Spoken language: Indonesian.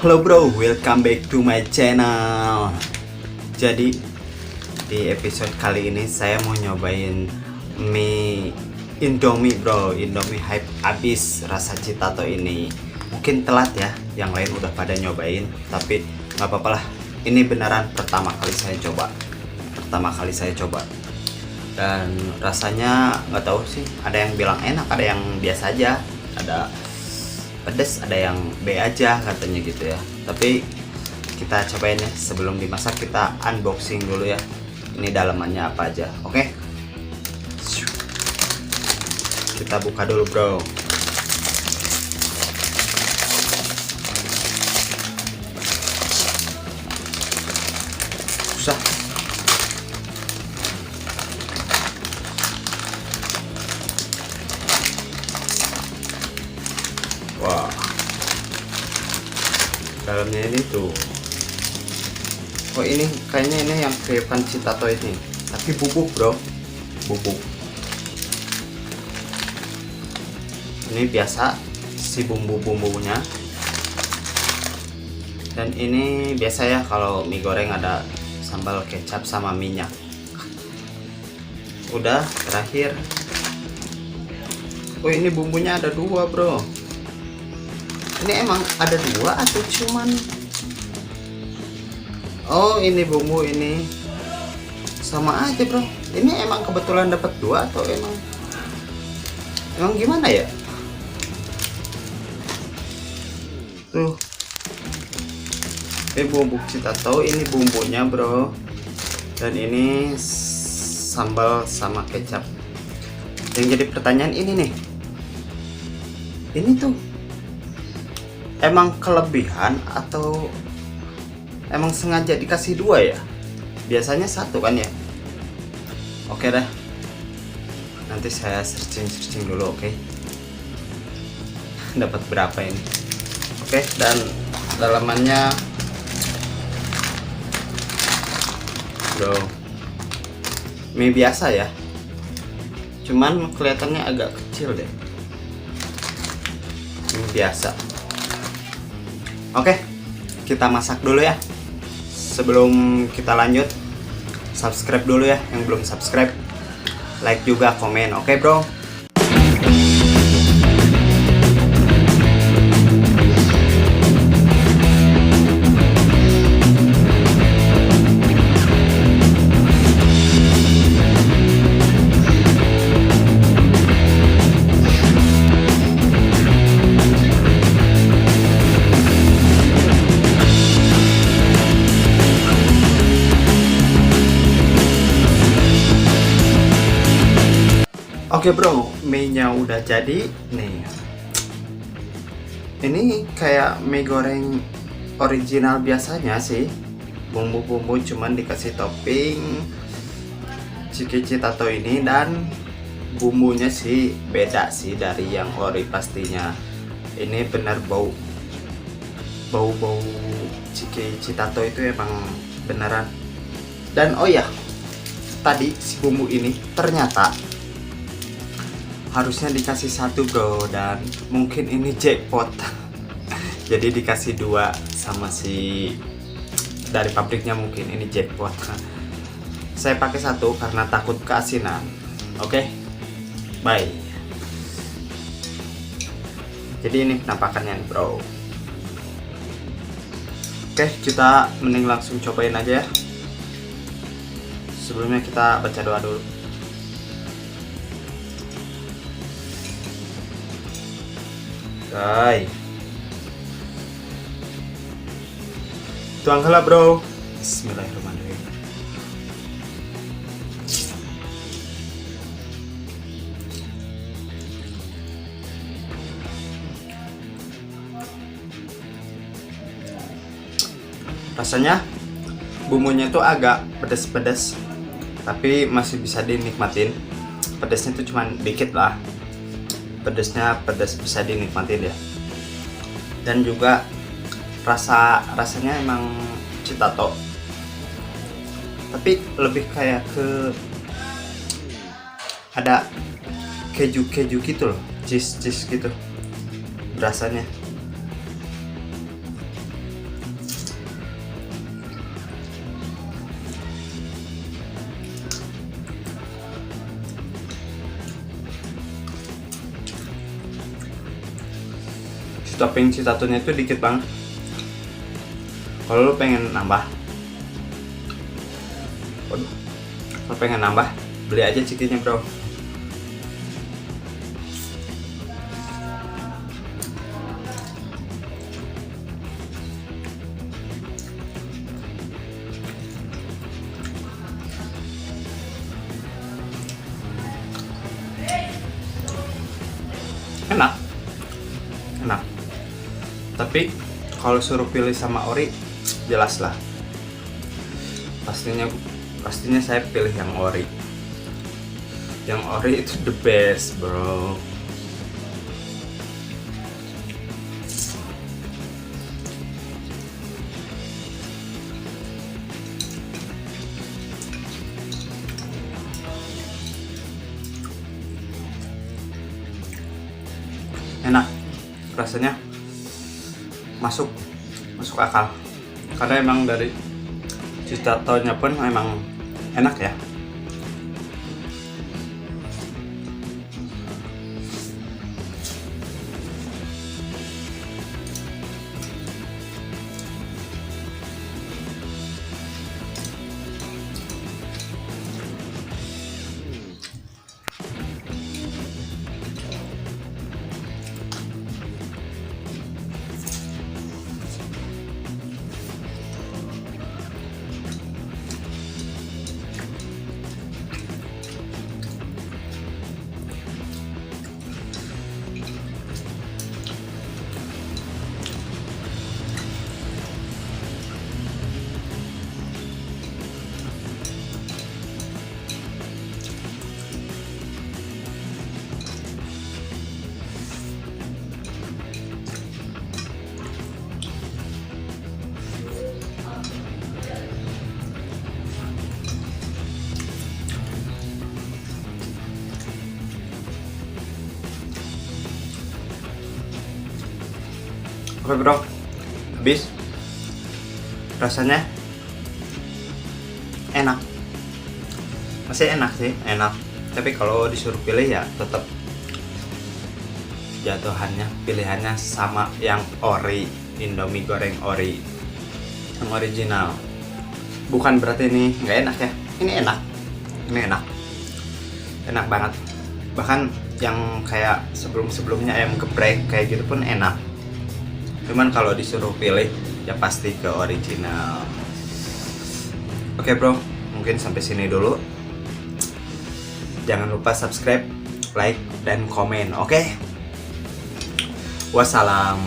Halo bro, welcome back to my channel. Jadi di episode kali ini saya mau nyobain mie Indomie bro. Indomie hype abis rasa Citato ini. Mungkin telat ya, yang lain udah pada nyobain, tapi nggak apa-apa lah. Ini beneran pertama kali saya coba. Dan rasanya nggak tahu sih, ada yang bilang enak, ada yang biasa aja, ada pedas, ada yang B aja katanya gitu ya. Tapi kita cobain ya, sebelum dimasak kita unboxing dulu ya, ini dalamannya apa aja. Oke, kita buka dulu bro. Susah. Wah, dalamnya ini tuh. Oh ini kayaknya ini yang krepan Citato ini, tapi bubuk bro, bubuk. Ini biasa si bumbu-bumbunya. Dan ini biasa ya kalau mie goreng ada sambal kecap sama minyak. Udah terakhir. Oh ini bumbunya ada dua bro. Ini emang ada dua atau cuman? Oh ini bumbu ini sama aja bro. Ini emang kebetulan dapat dua atau emang gimana ya? Tuh, ini bumbu Citato, ini bumbunya bro. Dan ini sambal sama kecap. Yang jadi pertanyaan ini nih, ini tuh emang kelebihan atau emang sengaja dikasih dua ya? Biasanya satu kan ya? Oke dah, nanti saya searching dulu. Oke, dapat berapa ini? Oke, dan dalamannya bro, mie biasa ya, cuman kelihatannya agak kecil deh. Mie biasa. Oke, kita masak dulu ya. Sebelum kita lanjut, subscribe dulu ya yang belum subscribe. Like juga, komen. Oke bro. Oke bro, mie-nya udah jadi nih. Ini kayak mie goreng original biasanya sih. Bumbu-bumbu cuman dikasih topping Citato ini, dan bumbunya sih beda sih dari yang ori pastinya. Ini benar bau Citato itu emang beneran. Dan oh ya, tadi si bumbu ini ternyata harusnya dikasih satu bro, dan mungkin ini jackpot. Jadi dikasih dua sama si dari pabriknya, mungkin ini jackpot. Saya pakai satu karena takut keasinan. Oke, bye. Jadi ini penampakannya bro. Oke, kita mending langsung cobain aja ya. Sebelumnya kita baca doa dulu. Hai, tuangkanlah bro. Bismillahirrahmanirrahim. Rasanya bumbunya tuh agak pedas-pedas, tapi masih bisa dinikmatin. Pedasnya tuh cuman dikit lah. Pedas bisa dinikmatin ya. Dan juga rasanya emang Citato, tapi lebih kayak ke ada keju gitu loh, cheese gitu rasanya. si topping citatunya itu dikit banget. Kalau lu pengen nambah, kalau pengen nambah, beli aja cikinya bro. Enak, enak. Tapi kalau suruh pilih sama ori, jelas lah. Pastinya saya pilih yang ori. Yang ori itu the best, bro. Enak, rasanya masuk akal, karena emang dari citatonya pun emang enak ya. Oke bro, habis. Rasanya enak, masih enak sih, enak. Tapi kalau disuruh pilih ya tetap jatuhannya, pilihannya sama yang ori, Indomie goreng ori, yang original. Bukan berarti ini nggak enak ya, ini enak, enak banget. Bahkan yang kayak sebelumnya ayam geprek kayak gitu pun enak. Cuman kalau disuruh pilih ya pasti ke original. Oke bro, mungkin sampai sini dulu. Jangan lupa subscribe, like, dan komen. Oke? Wassalam.